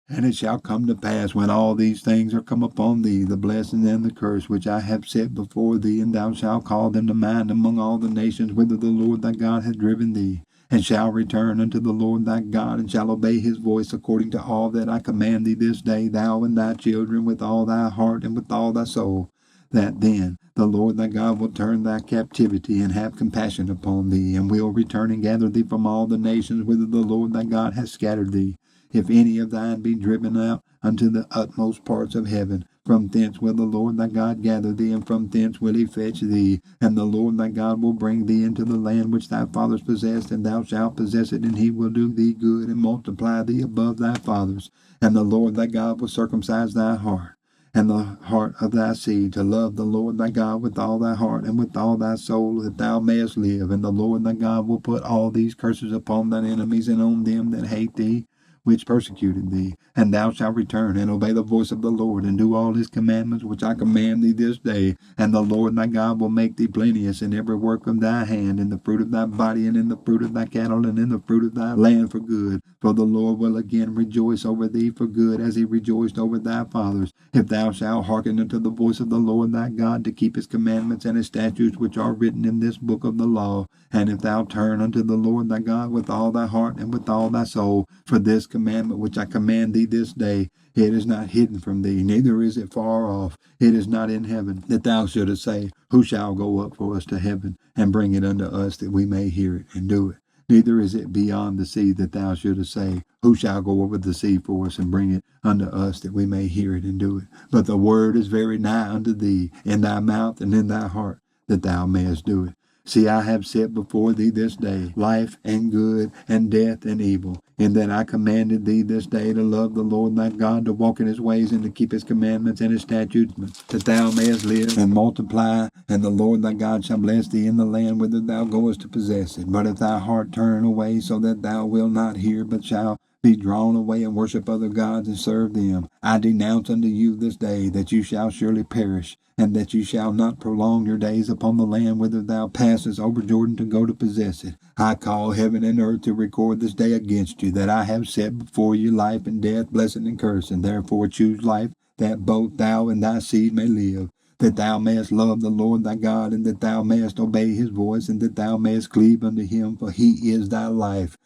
And it shall come to pass, when all these things are come upon thee, the blessing and the curse which I have set before thee, and thou shalt call them to mind among all the nations whither the Lord thy God hath driven thee, and shall return unto the Lord thy God, and shall obey his voice according to all that I command thee this day, thou and thy children, with all thy heart and with all thy soul, that then the Lord thy God will turn thy captivity, and have compassion upon thee, and will return and gather thee from all the nations whither the Lord thy God hath scattered thee. If any of thine be driven out unto the utmost parts of heaven, from thence will the Lord thy God gather thee, and from thence will he fetch thee. And the Lord thy God will bring thee into the land which thy fathers possessed, and thou shalt possess it, and he will do thee good, and multiply thee above thy fathers. And the Lord thy God will circumcise thy heart, and the heart of thy seed, to love the Lord thy God with all thy heart and with all thy soul, that thou mayest live. And the Lord thy God will put all these curses upon thine enemies, and on them that hate thee, which persecuted thee. And thou shalt return and obey the voice of the Lord, and do all his commandments which I command thee this day. And the Lord thy God will make thee plenteous in every work of thy hand, in the fruit of thy body, and in the fruit of thy cattle, and in the fruit of thy land for good. For the Lord will again rejoice over thee for good, as he rejoiced over thy fathers, if thou shalt hearken unto the voice of the Lord thy God, to keep his commandments and his statutes which are written in this book of the law. And if thou turn unto the Lord thy God with all thy heart and with all thy soul, for this commandment which I command thee this day, it is not hidden from thee, neither is it far off, it is not in heaven, that thou shouldest say, Who shall go up for us to heaven, and bring it unto us, that we may hear it and do it? Neither is it beyond the sea, that thou shouldest say, Who shall go over the sea for us, and bring it unto us, that we may hear it and do it? But the word is very nigh unto thee, in thy mouth and in thy heart, that thou mayest do it. See, I have set before thee this day life and good, and death and evil, in that I commanded thee this day to love the Lord thy God, to walk in his ways, and to keep his commandments and his statutes, that thou mayest live and multiply. And the Lord thy God shall bless thee in the land whither thou goest to possess it. But if thy heart turn away, so that thou wilt not hear, but shalt be drawn away and worship other gods and serve them, I denounce unto you this day that you shall surely perish, and that you shall not prolong your days upon the land whither thou passest over Jordan to go to possess it. I call heaven and earth to record this day against you, that I have set before you life and death, blessing and cursing. Therefore choose life, that both thou and thy seed may live, that thou mayest love the Lord thy God, and that thou mayest obey his voice, and that thou mayest cleave unto him, for he is thy life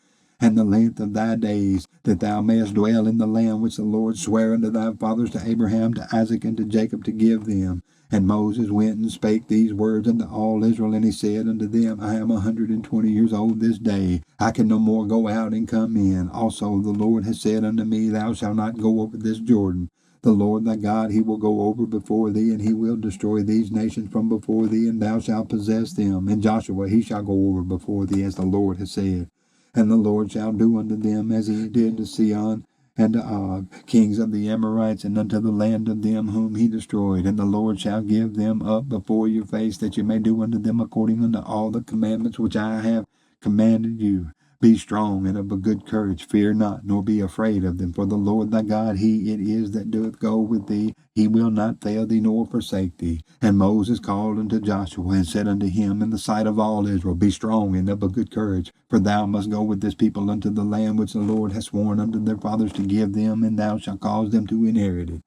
and the length of thy days, that thou mayest dwell in the land which the Lord sware unto thy fathers, to Abraham, to Isaac, and to Jacob, to give them. And Moses went and spake these words unto all Israel, and he said unto them, I am 120 years old this day. I can no more go out and come in. Also the Lord has said unto me, Thou shalt not go over this Jordan. The Lord thy God, he will go over before thee, and he will destroy these nations from before thee, and thou shalt possess them. And Joshua, he shall go over before thee, as the Lord has said. And the Lord shall do unto them as he did to Sihon and to Og, kings of the Amorites, and unto the land of them whom he destroyed. And the Lord shall give them up before your face, that you may do unto them according unto all the commandments which I have commanded you. Be strong and of a good courage, fear not, nor be afraid of them. For the Lord thy God, he it is that doeth go with thee. He will not fail thee nor forsake thee. And Moses called unto Joshua, and said unto him in the sight of all Israel, Be strong and of a good courage, for thou must go with this people unto the land which the Lord hath sworn unto their fathers to give them, and thou shalt cause them to inherit it.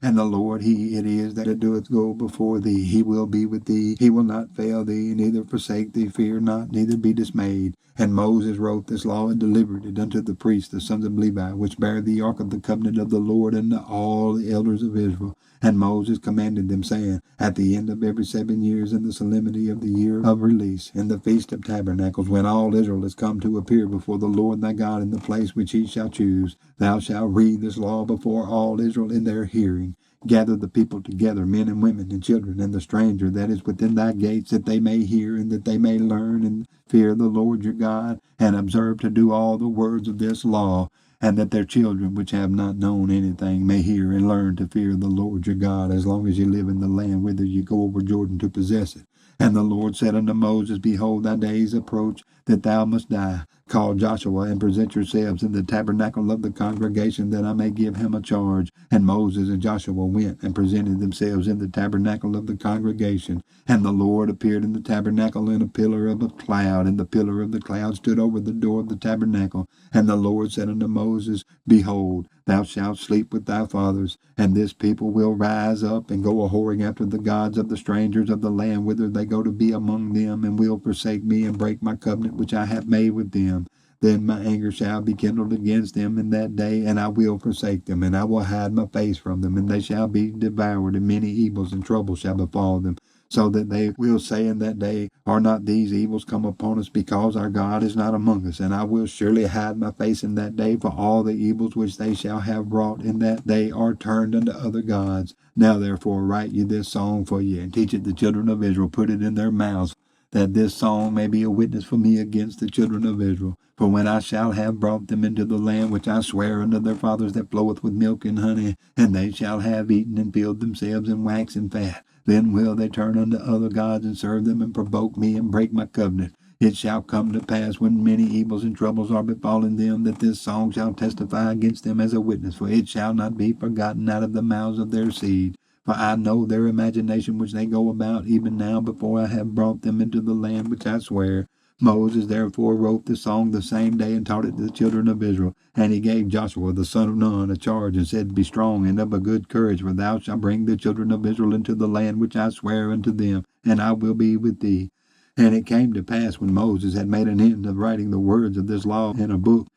And the Lord, he it is that doeth go before thee. He will be with thee. He will not fail thee, neither forsake thee. Fear not, neither be dismayed. And Moses wrote this law, and delivered it unto the priests, the sons of Levi, which bear the ark of the covenant of the Lord, and to all the elders of Israel. And Moses commanded them, saying, At the end of every 7 years, in the solemnity of the year of release, in the feast of tabernacles, when all Israel is come to appear before the Lord thy God in the place which he shall choose, thou shalt read this law before all Israel in their hearing. Gather the people together, men and women and children, and the stranger that is within thy gates, that they may hear, and that they may learn, and fear the Lord your God, and observe to do all the words of this law, and that their children which have not known anything may hear and learn to fear the Lord your God, as long as you live in the land whither you go over Jordan to possess it. And the Lord said unto Moses, Behold, thy days approach, that thou must die. Call Joshua and present yourselves in the tabernacle of the congregation, that I may give him a charge. And Moses and Joshua went and presented themselves in the tabernacle of the congregation. And the Lord appeared in the tabernacle in a pillar of a cloud, and the pillar of the cloud stood over the door of the tabernacle. And the Lord said unto Moses, Behold, thou shalt sleep with thy fathers, and this people will rise up and go a-whoring after the gods of the strangers of the land whither they go to be among them, and will forsake me and break my covenant which I have made with them. Then my anger shall be kindled against them in that day, and I will forsake them, and I will hide my face from them, and they shall be devoured, and many evils and troubles shall befall them, so that they will say in that day, Are not these evils come upon us, because our God is not among us? And I will surely hide my face in that day, for all the evils which they shall have wrought in that day are turned unto other gods. Now therefore write ye this song for you, and teach it the children of Israel, put it in their mouths, that this song may be a witness for me against the children of Israel. For when I shall have brought them into the land which I swear unto their fathers, that floweth with milk and honey, and they shall have eaten and filled themselves in wax and fat, then will they turn unto other gods and serve them, and provoke me and break my covenant. It shall come to pass, when many evils and troubles are befallen them, that this song shall testify against them as a witness, for it shall not be forgotten out of the mouths of their seed. For I know their imagination which they go about, even now, before I have brought them into the land which I swear. Moses therefore wrote the song the same day, and taught it to the children of Israel. And he gave Joshua the son of Nun a charge, and said, Be strong and of a good courage, for thou shalt bring the children of Israel into the land which I swear unto them, and I will be with thee. And it came to pass, when Moses had made an end of writing the words of this law in a book,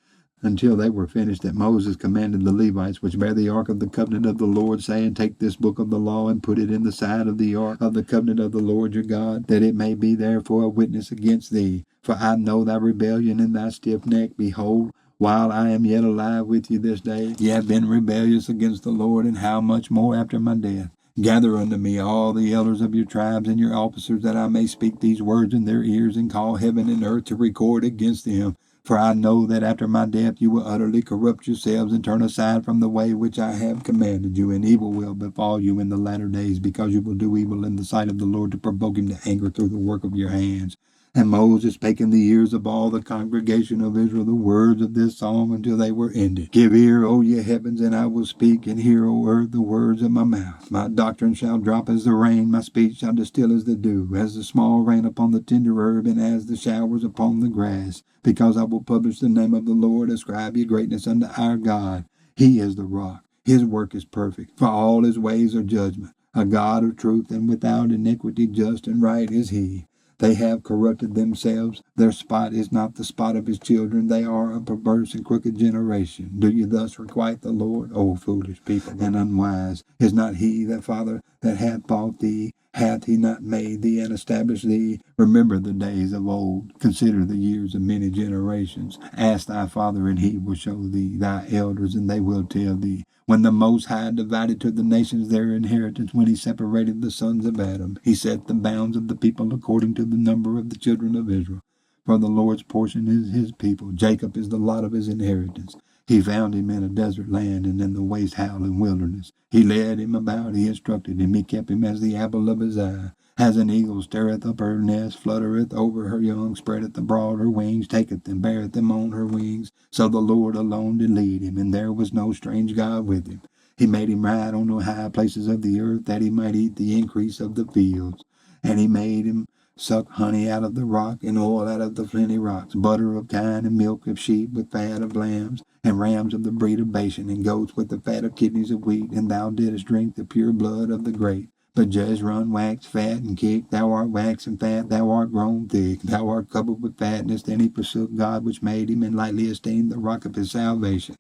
until they were finished, that Moses commanded the Levites, which bear the ark of the covenant of the Lord, saying, Take this book of the law, and put it in the side of the ark of the covenant of the Lord your God, that it may be there for a witness against thee. For I know thy rebellion and thy stiff neck. Behold, while I am yet alive with you this day, ye have been rebellious against the Lord, and how much more after my death? Gather unto me all the elders of your tribes and your officers, that I may speak these words in their ears, and call heaven and earth to record against them. For I know that after my death you will utterly corrupt yourselves, and turn aside from the way which I have commanded you, and evil will befall you in the latter days, because you will do evil in the sight of the Lord, to provoke him to anger through the work of your hands. And Moses spake in the ears of all the congregation of Israel the words of this song until they were ended. Give ear, O ye heavens, and I will speak, and hear, O earth, the words of my mouth. My doctrine shall drop as the rain, my speech shall distill as the dew, as the small rain upon the tender herb, and as the showers upon the grass. Because I will publish the name of the Lord, ascribe ye greatness unto our God. He is the rock, his work is perfect, for all his ways are judgment. A God of truth, and without iniquity, just and right is he. They have corrupted themselves. Their spot is not the spot of his children. They are a perverse and crooked generation. Do you thus requite the Lord, O foolish people and unwise? Is not he that Father that hath bought thee? Hath he not made thee and established thee? Remember the days of old. Consider the years of many generations. Ask thy father, and he will show thee, thy elders, and they will tell thee. When the Most High divided to the nations their inheritance, when he separated the sons of Adam, he set the bounds of the people according to the number of the children of Israel. For the Lord's portion is his people. Jacob is the lot of his inheritance. He found him in a desert land, and in the waste howling wilderness. He led him about, he instructed him, he kept him as the apple of his eye. As an eagle stirreth up her nest, fluttereth over her young, spreadeth abroad her wings, taketh them, beareth them on her wings. So the Lord alone did lead him, and there was no strange God with him. He made him ride on the high places of the earth, that he might eat the increase of the fields. And he made him suck honey out of the rock, and oil out of the flinty rocks, butter of kine, and milk of sheep, with fat of lambs, and rams of the breed of Bashan, and goats with the fat of kidneys of wheat. And thou didst drink the pure blood of the grape. But Jezreel waxed fat and kicked. Thou art waxen fat, thou art grown thick, thou art covered with fatness. Then he forsook God which made him, and lightly esteemed the rock of his salvation.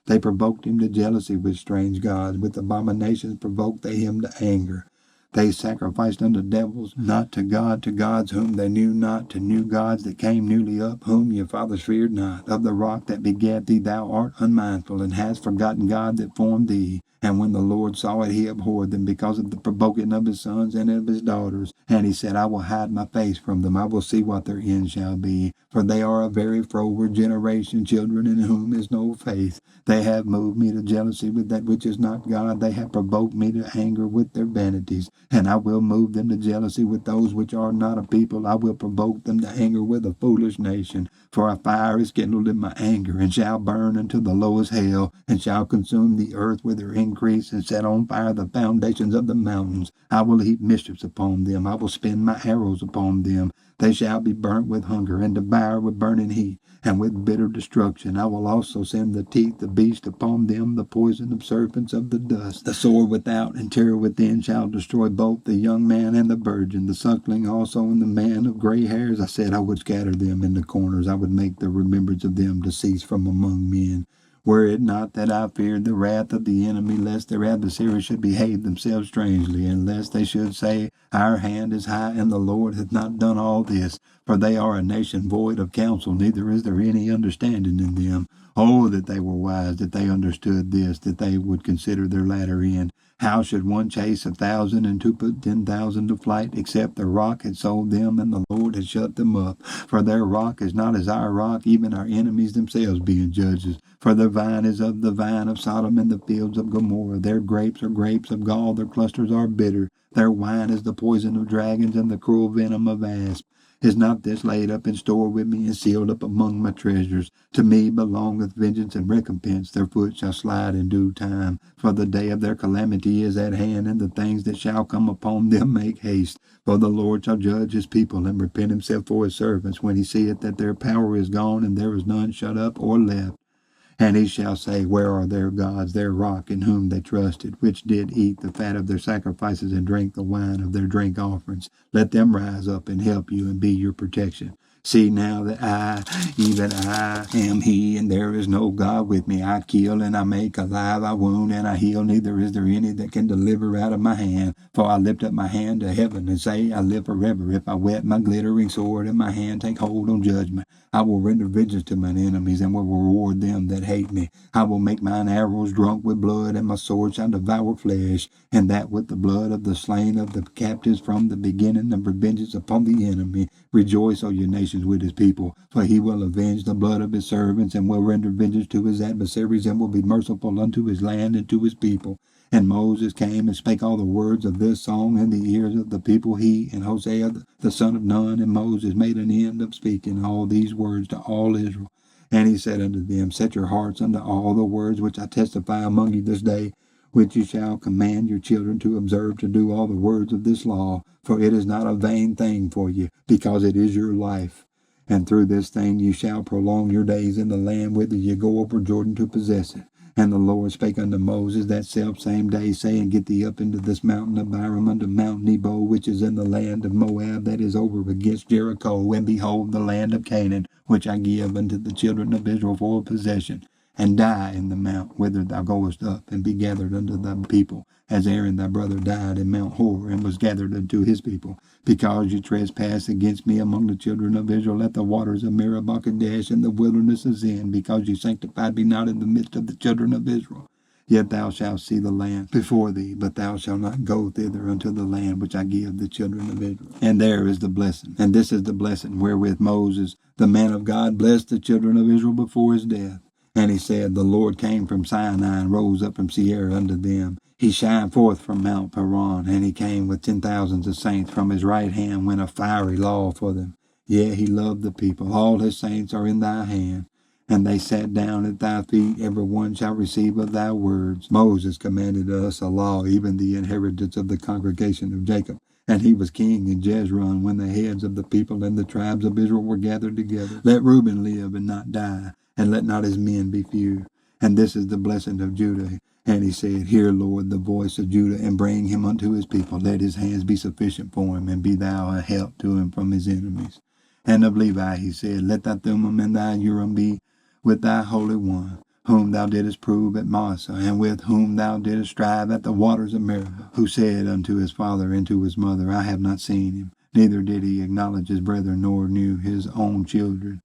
They provoked him to jealousy with strange gods. With abominations provoked they him to anger. They sacrificed unto devils, not to God, to gods whom they knew not, to new gods that came newly up, whom your fathers feared not. Of the rock that begat thee thou art unmindful, and hast forgotten God that formed thee. And when the Lord saw it, he abhorred them, because of the provoking of his sons and of his daughters. And he said, I will hide my face from them. I will see what their end shall be. for they are a very froward generation, children in whom is no faith. They have moved me to jealousy with that which is not God. They have provoked me to anger with their vanities. And I will move them to jealousy with those which are not a people. I will provoke them to anger with a foolish nation. For a fire is kindled in my anger, and shall burn unto the lowest hell, and shall consume the earth with her increase, and set on fire the foundations of the mountains. I will heap mischiefs upon them. I will spend my arrows upon them. They shall be burnt with hunger, and devoured with burning heat, and with bitter destruction. I will also send the teeth of beast upon them, the poison of serpents of the dust. The sword without and terror within shall destroy both the young man and the virgin, the suckling also and the man of gray hairs. I said I would scatter them in the corners. I would make the remembrance of them to cease from among men. Were it not that I feared the wrath of the enemy, lest their adversaries should behave themselves strangely, and lest they should say, Our hand is high, and the Lord hath not done all this. For they are a nation void of counsel, neither is there any understanding in them. Oh, that they were wise, that they understood this, that they would consider their latter end. How should one chase 1,000 and to put 10,000 to flight, except the rock had sold them, and the Lord had shut them up? For their rock is not as our rock, even our enemies themselves being judges. For the vine is of the vine of Sodom, and the fields of Gomorrah. Their grapes are grapes of gall, their clusters are bitter. Their wine is the poison of dragons, and the cruel venom of asps. Is not this laid up in store with me, and sealed up among my treasures? To me belongeth vengeance and recompense. Their foot shall slide in due time. For the day of their calamity is at hand, and the things that shall come upon them make haste. For the Lord shall judge his people, and repent himself for his servants, when he seeth that their power is gone, and there is none shut up or left. And he shall say, Where are their gods, their rock, in whom they trusted, which did eat the fat of their sacrifices and drink the wine of their drink offerings? Let them rise up and help you and be your protection. See now that I, even I, am he, and there is no God with me. I kill and I make alive, I wound and I heal. Neither is there any that can deliver out of my hand. For I lift up my hand to heaven and say, I live forever. If I whet my glittering sword and my hand take hold on judgment, I will render vengeance to mine enemies and will reward them that hate me. I will make mine arrows drunk with blood, and my sword shall devour flesh, and that with the blood of the slain of the captives from the beginning of vengeance upon the enemy. Rejoice, O ye nations, with his people, for he will avenge the blood of his servants, and will render vengeance to his adversaries, and will be merciful unto his land and to his people. And Moses came and spake all the words of this song in the ears of the people. He and Hosea the son of Nun and Moses made an end of speaking all these words to all Israel. And he said unto them, Set your hearts unto all the words which I testify among you this day, which you shall command your children to observe, to do all the words of this law. For it is not a vain thing for you, because it is your life. And through this thing you shall prolong your days in the land whither you go over Jordan to possess it. And the Lord spake unto Moses that selfsame day, saying, Get thee up into this mountain of Abiram, unto Mount Nebo, which is in the land of Moab, that is over against Jericho, and behold the land of Canaan, which I give unto the children of Israel for a possession. And die in the mount whither thou goest up, and be gathered unto thy people, as Aaron thy brother died in Mount Hor, and was gathered unto his people. Because you trespass against me among the children of Israel at the waters of Meribah Kadesh in the wilderness of Zin, because you sanctified me not in the midst of the children of Israel. Yet thou shalt see the land before thee, but thou shalt not go thither unto the land which I give the children of Israel. And there is the blessing. And this is the blessing wherewith Moses, the man of God, blessed the children of Israel before his death. And he said, The Lord came from Sinai and rose up from Seir unto them. He shined forth from Mount Paran, and he came with 10,000s of saints. From his right hand went a fiery law for them. Yea, he loved the people. All his saints are in thy hand. And they sat down at thy feet. Every one shall receive of thy words. Moses commanded us a law, even the inheritance of the congregation of Jacob. And he was king in Jezreel when the heads of the people and the tribes of Israel were gathered together. Let Reuben live and not die, and let not his men be few. And this is the blessing of Judah. And he said, Hear, Lord, the voice of Judah, and bring him unto his people. Let his hands be sufficient for him, and be thou a help to him from his enemies. And of Levi he said, Let thy Thummim and thy Urim be with thy Holy One, whom thou didst prove at Massah, and with whom thou didst strive at the waters of Meribah, who said unto his father and to his mother, I have not seen him, neither did he acknowledge his brethren, nor knew his own children.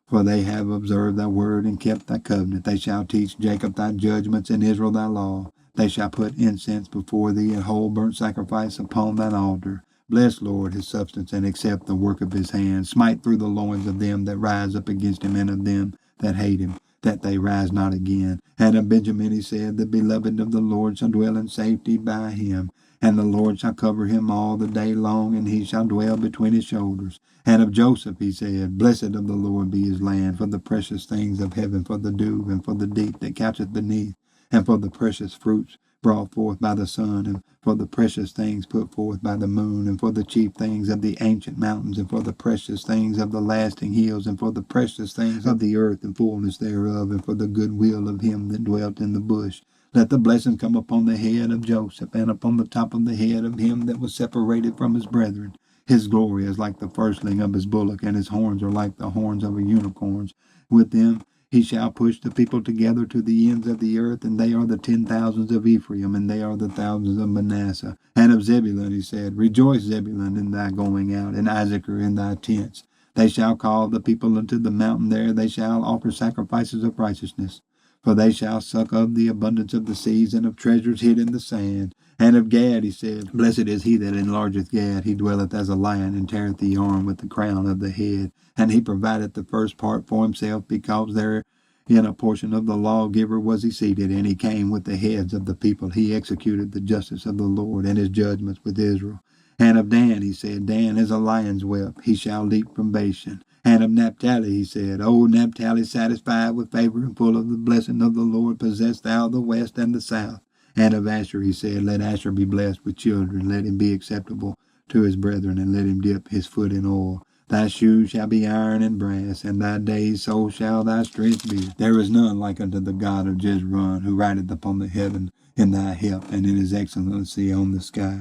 For they have observed thy word and kept thy covenant. They shall teach Jacob thy judgments, and Israel thy law. They shall put incense before thee, and whole burnt sacrifice upon thine altar. Bless, Lord, his substance, and accept the work of his hands. Smite through the loins of them that rise up against him, and of them that hate him, that they rise not again. And of Benjamin he said, the beloved of the Lord shall dwell in safety by him. And the Lord shall cover him all the day long, and he shall dwell between his shoulders. And of Joseph he said, blessed of the Lord be his land, for the precious things of heaven, for the dew, and for the deep that coucheth beneath, and for the precious fruits brought forth by the sun, and for the precious things put forth by the moon, and for the chief things of the ancient mountains, and for the precious things of the lasting hills, and for the precious things of the earth and fullness thereof, and for the good will of him that dwelt in the bush. Let the blessing come upon the head of Joseph, and upon the top of the head of him that was separated from his brethren. His glory is like the firstling of his bullock, and his horns are like the horns of a unicorn. With them he shall push the people together to the ends of the earth, and they are the 10,000s of Ephraim, and they are the thousands of Manasseh. And of Zebulun he said, rejoice, Zebulun, in thy going out, and Issachar in thy tents. They shall call the people unto the mountain, there they shall offer sacrifices of righteousness. For they shall suck of the abundance of the seas, and of treasures hid in the sand. And of Gad he said, blessed is he that enlargeth Gad. He dwelleth as a lion, and teareth the arm with the crown of the head. And he provided the first part for himself, because there in a portion of the lawgiver was he seated. And he came with the heads of the people. He executed the justice of the Lord, and his judgments with Israel. And of Dan he said, Dan is a lion's whelp. He shall leap from Bashan. And of Naphtali he said, O Naphtali, satisfied with favor and full of the blessing of the Lord, possess thou the west and the south. And of Asher he said, let Asher be blessed with children, let him be acceptable to his brethren, and let him dip his foot in oil. Thy shoes shall be iron and brass, and thy days so shall thy strength be. There is none like unto the God of Jezreel, who rideth upon the heaven in thy help, and in his excellency on the sky.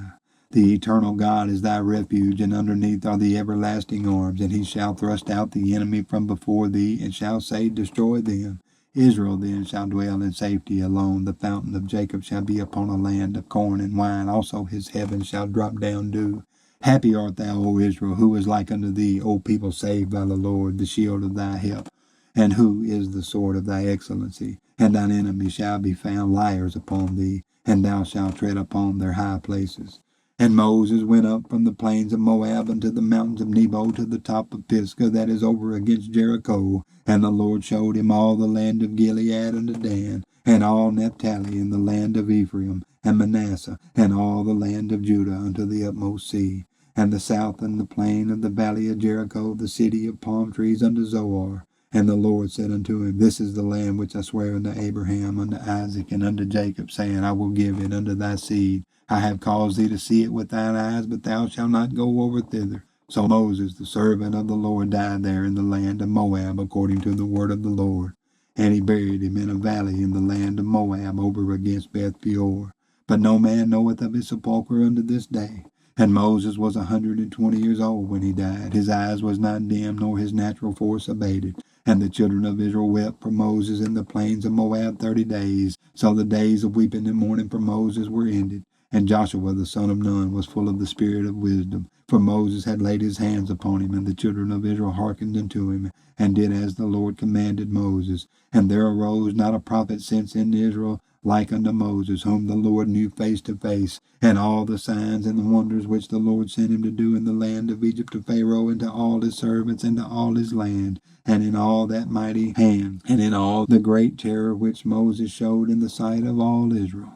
The eternal God is thy refuge, and underneath are the everlasting arms. And he shall thrust out the enemy from before thee, and shall say, destroy them. Israel then shall dwell in safety alone. The fountain of Jacob shall be upon a land of corn and wine. Also his heavens shall drop down dew. Happy art thou, O Israel, who is like unto thee, O people saved by the Lord, the shield of thy help, and who is the sword of thy excellency. And thine enemies shall be found liars upon thee, and thou shalt tread upon their high places. And Moses went up from the plains of Moab unto the mountains of Nebo, to the top of Pisgah, that is over against Jericho. And the Lord showed him all the land of Gilead unto Dan, and all Naphtali, and the land of Ephraim, and Manasseh, and all the land of Judah unto the utmost sea, and the south and the plain of the valley of Jericho, the city of palm trees unto Zoar. And the Lord said unto him, this is the land which I swear unto Abraham, unto Isaac, and unto Jacob, saying, I will give it unto thy seed. I have caused thee to see it with thine eyes, but thou shalt not go over thither. So Moses, the servant of the Lord, died there in the land of Moab, according to the word of the Lord. And he buried him in a valley in the land of Moab, over against Beth Peor. But no man knoweth of his sepulchre unto this day. And Moses was 120 years old when he died. His eyes was not dim, nor his natural force abated. And the children of Israel wept for Moses in the plains of Moab 30 days. So the days of weeping and mourning for Moses were ended. And Joshua the son of Nun was full of the spirit of wisdom, for Moses had laid his hands upon him. And the children of Israel hearkened unto him, and did as the Lord commanded Moses. And there arose not a prophet since in Israel like unto Moses, whom the Lord knew face to face. And all the signs and the wonders which the Lord sent him to do in the land of Egypt, to Pharaoh, and to all his servants, and to all his land, and in all that mighty hand, and in all the great terror which Moses showed in the sight of all Israel.